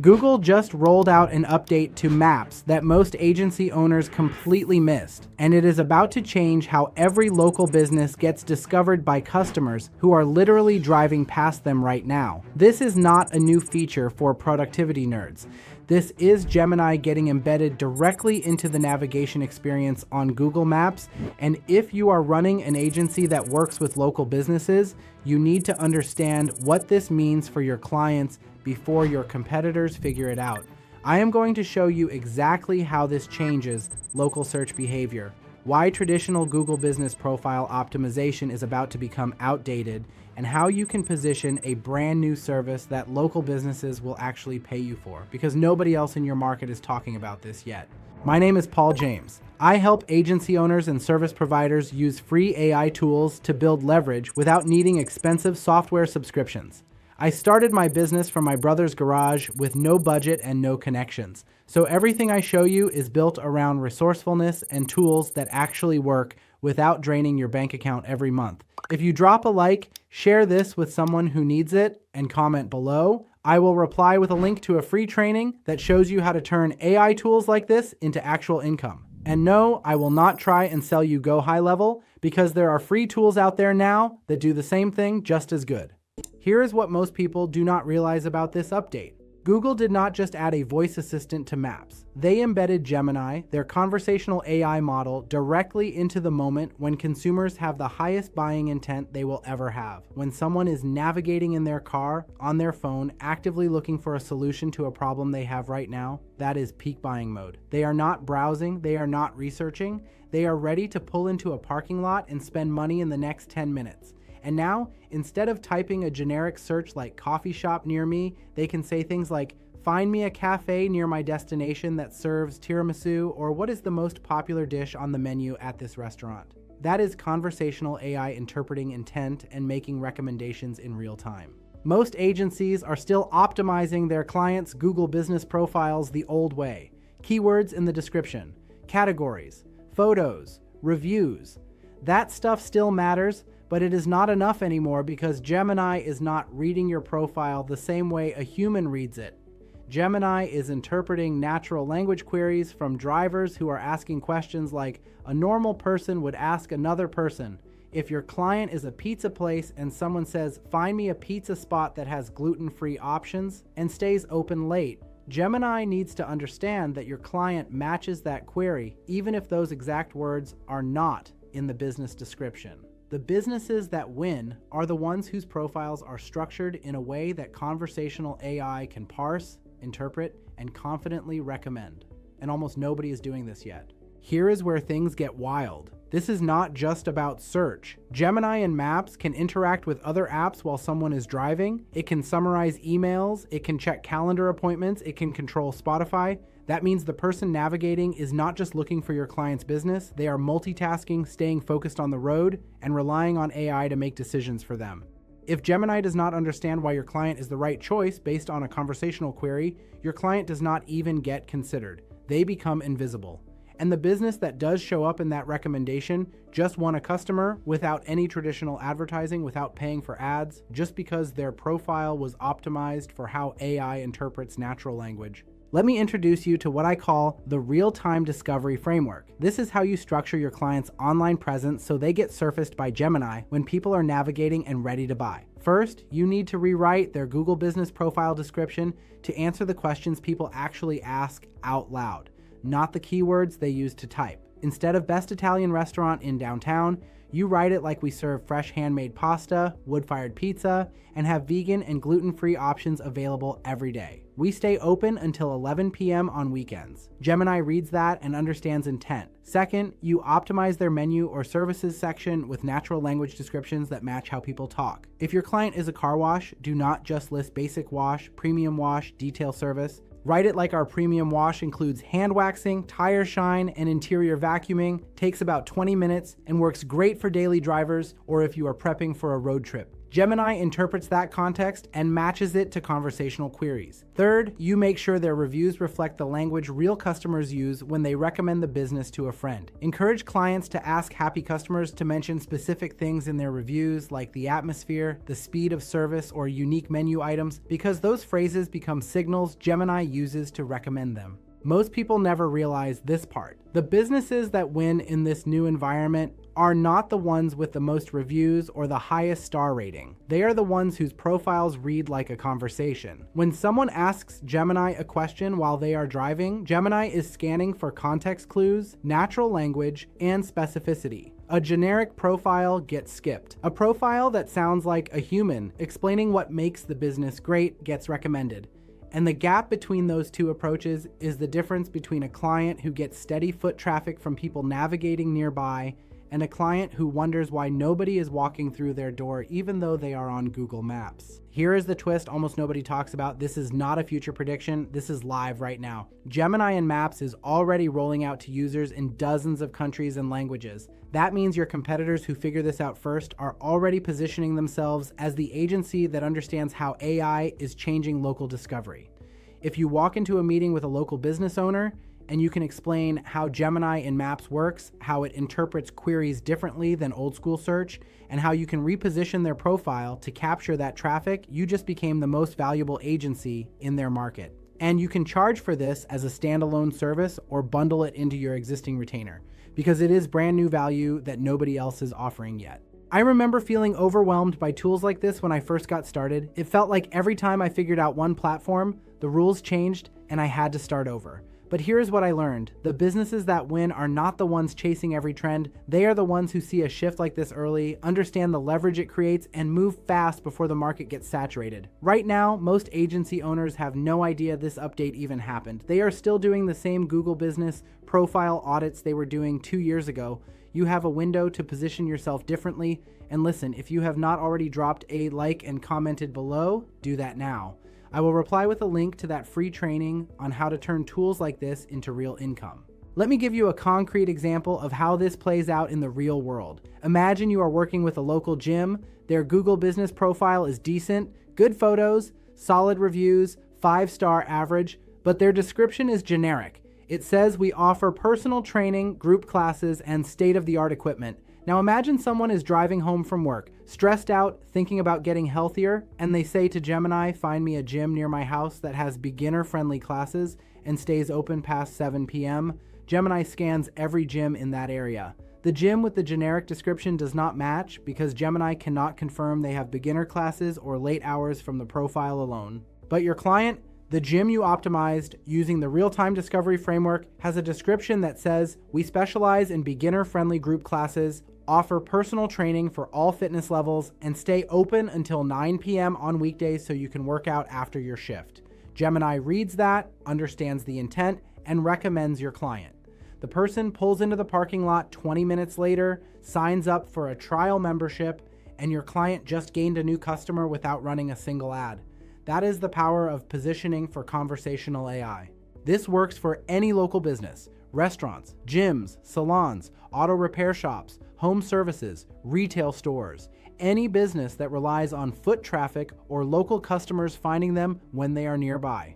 Google just rolled out an update to Maps that most agency owners completely missed, and it is about to change how every local business gets discovered by customers who are literally driving past them right now. This is not a new feature for productivity nerds. This is Gemini getting embedded directly into the navigation experience on Google Maps, and if you are running an agency that works with local businesses, you need to understand what this means for your clients before your competitors figure it out. I am going to show you exactly how this changes local search behavior, why traditional Google Business Profile optimization is about to become outdated, and how you can position a brand new service that local businesses will actually pay you for, because nobody else in your market is talking about this yet. My name is Paul James. I help agency owners and service providers use free AI tools to build leverage without needing expensive software subscriptions. I started my business from my brother's garage with no budget and no connections. So everything I show you is built around resourcefulness and tools that actually work without draining your bank account every month. If you drop a like, share this with someone who needs it, and comment below, I will reply with a link to a free training that shows you how to turn AI tools like this into actual income. And no, I will not try and sell you Go High Level, because there are free tools out there now that do the same thing just as good. Here is what most people do not realize about this update. Google did not just add a voice assistant to Maps. They embedded Gemini, their conversational AI model, directly into the moment when consumers have the highest buying intent they will ever have. When someone is navigating in their car, on their phone, actively looking for a solution to a problem they have right now, that is peak buying mode. They are not browsing, they are not researching, they are ready to pull into a parking lot and spend money in the next 10 minutes. And now, instead of typing a generic search like coffee shop near me, they can say things like, find me a cafe near my destination that serves tiramisu, or what is the most popular dish on the menu at this restaurant. That is conversational AI interpreting intent and making recommendations in real time. Most agencies are still optimizing their clients' Google business profiles the old way. Keywords in the description, categories, photos, reviews. That stuff still matters, but it is not enough anymore because Gemini is not reading your profile the same way a human reads it. Gemini is interpreting natural language queries from drivers who are asking questions like a normal person would ask another person. If your client is a pizza place and someone says, find me a pizza spot that has gluten-free options and stays open late, Gemini needs to understand that your client matches that query, even if those exact words are not in the business description. The businesses that win are the ones whose profiles are structured in a way that conversational AI can parse, interpret, and confidently recommend. And almost nobody is doing this yet. Here is where things get wild. This is not just about search. Gemini and Maps can interact with other apps while someone is driving. It can summarize emails. It can check calendar appointments. It can control Spotify. That means the person navigating is not just looking for your client's business. They are multitasking, staying focused on the road, and relying on AI to make decisions for them. If Gemini does not understand why your client is the right choice based on a conversational query, your client does not even get considered. They become invisible. And the business that does show up in that recommendation just won a customer without any traditional advertising, without paying for ads, just because their profile was optimized for how AI interprets natural language. Let me introduce you to what I call the real-time discovery framework. This is how you structure your client's online presence so they get surfaced by Gemini when people are navigating and ready to buy. First, you need to rewrite their Google Business Profile description to answer the questions people actually ask out loud, not the keywords they use to type. Instead of best Italian restaurant in downtown, you write it like we serve fresh handmade pasta, wood-fired pizza, and have vegan and gluten-free options available every day. We stay open until 11 p.m. on weekends. Gemini reads that and understands intent. Second, you optimize their menu or services section with natural language descriptions that match how people talk. If your client is a car wash, do not just list basic wash, premium wash, detail service. Write it like our premium wash includes hand waxing, tire shine, and interior vacuuming, takes about 20 minutes, and works great for daily drivers or if you are prepping for a road trip. Gemini interprets that context and matches it to conversational queries. Third, you make sure their reviews reflect the language real customers use when they recommend the business to a friend. Encourage clients to ask happy customers to mention specific things in their reviews like the atmosphere, the speed of service, or unique menu items, because those phrases become signals Gemini uses to recommend them. Most people never realize this part. The businesses that win in this new environment are not the ones with the most reviews or the highest star rating. They are the ones whose profiles read like a conversation. When someone asks Gemini a question while they are driving, Gemini is scanning for context clues, natural language, and specificity. A generic profile gets skipped. A profile that sounds like a human explaining what makes the business great gets recommended. And the gap between those two approaches is the difference between a client who gets steady foot traffic from people navigating nearby and a client who wonders why nobody is walking through their door even though they are on Google Maps. Here is the twist almost nobody talks about. This is not a future prediction. This is live right now. Gemini in Maps is already rolling out to users in dozens of countries and languages. That means your competitors who figure this out first are already positioning themselves as the agency that understands how AI is changing local discovery. If you walk into a meeting with a local business owner, and you can explain how Gemini in Maps works, how it interprets queries differently than old school search, and how you can reposition their profile to capture that traffic, you just became the most valuable agency in their market. And you can charge for this as a standalone service or bundle it into your existing retainer, because it is brand new value that nobody else is offering yet. I remember feeling overwhelmed by tools like this when I first got started. It felt like every time I figured out one platform, the rules changed and I had to start over. But here's what I learned. The businesses that win are not the ones chasing every trend. They are the ones who see a shift like this early, understand the leverage it creates, and move fast before the market gets saturated. Right now, most agency owners have no idea this update even happened. They are still doing the same Google business profile audits they were doing 2 years ago. You have a window to position yourself differently. And listen, if you have not already dropped a like and commented below, do that now. I will reply with a link to that free training on how to turn tools like this into real income. Let me give you a concrete example of how this plays out in the real world. Imagine you are working with a local gym. Their Google business profile is decent, good photos, solid reviews, 5-star average, but their description is generic. It says we offer personal training, group classes, and state-of-the-art equipment. Now imagine someone is driving home from work, stressed out, thinking about getting healthier, and they say to Gemini, find me a gym near my house that has beginner-friendly classes and stays open past 7 p.m. Gemini scans every gym in that area. The gym with the generic description does not match because Gemini cannot confirm they have beginner classes or late hours from the profile alone. But your client, the gym you optimized using the real-time discovery framework, has a description that says, we specialize in beginner-friendly group classes, offer personal training for all fitness levels, and stay open until 9 p.m. on weekdays so you can work out after your shift. Gemini reads that, understands the intent, and recommends your client. The person pulls into the parking lot 20 minutes later, signs up for a trial membership, and your client just gained a new customer without running a single ad. That is the power of positioning for conversational AI. This works for any local business: restaurants, gyms, salons, auto repair shops, home services, retail stores, any business that relies on foot traffic or local customers finding them when they are nearby.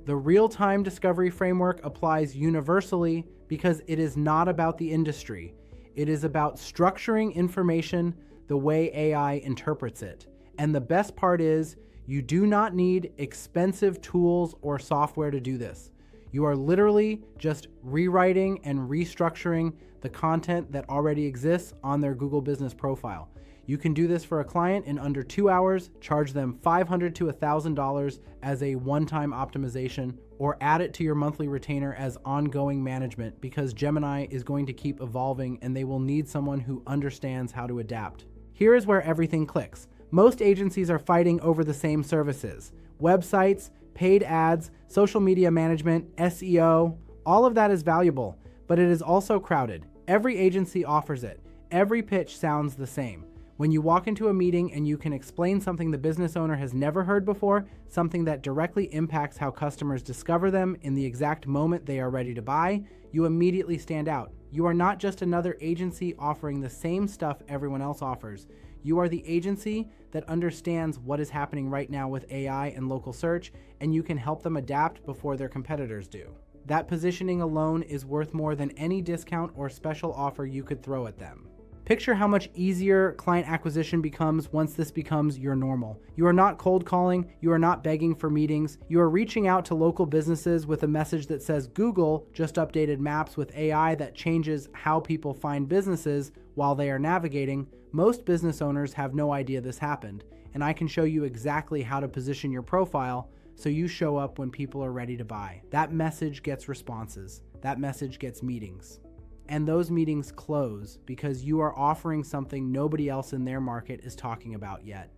The real-time discovery framework applies universally because it is not about the industry. It is about structuring information the way AI interprets it. And the best part is, you do not need expensive tools or software to do this. You are literally just rewriting and restructuring the content that already exists on their Google business profile. You can do this for a client in under 2 hours, charge them $500 to $1,000 as a one-time optimization, or add it to your monthly retainer as ongoing management, because Gemini is going to keep evolving and they will need someone who understands how to adapt. Here is where everything clicks. Most agencies are fighting over the same services: websites, paid ads, social media management, SEO. All of that is valuable, but it is also crowded. Every agency offers it. Every pitch sounds the same. When you walk into a meeting and you can explain something the business owner has never heard before, something that directly impacts how customers discover them in the exact moment they are ready to buy, you immediately stand out. You are not just another agency offering the same stuff everyone else offers. You are the agency that understands what is happening right now with AI and local search, and you can help them adapt before their competitors do. That positioning alone is worth more than any discount or special offer you could throw at them. Picture how much easier client acquisition becomes once this becomes your normal. You are not cold calling, you are not begging for meetings, you are reaching out to local businesses with a message that says Google just updated maps with AI that changes how people find businesses while they are navigating. Most business owners have no idea this happened, and I can show you exactly how to position your profile so you show up when people are ready to buy. That message gets responses, that message gets meetings. And those meetings close because you are offering something nobody else in their market is talking about yet.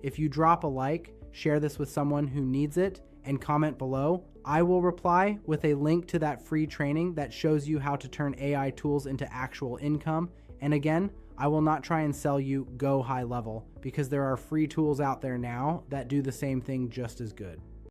If you drop a like, share this with someone who needs it, and comment below, I will reply with a link to that free training that shows you how to turn AI tools into actual income. And again, I will not try and sell you go high level because there are free tools out there now that do the same thing just as good.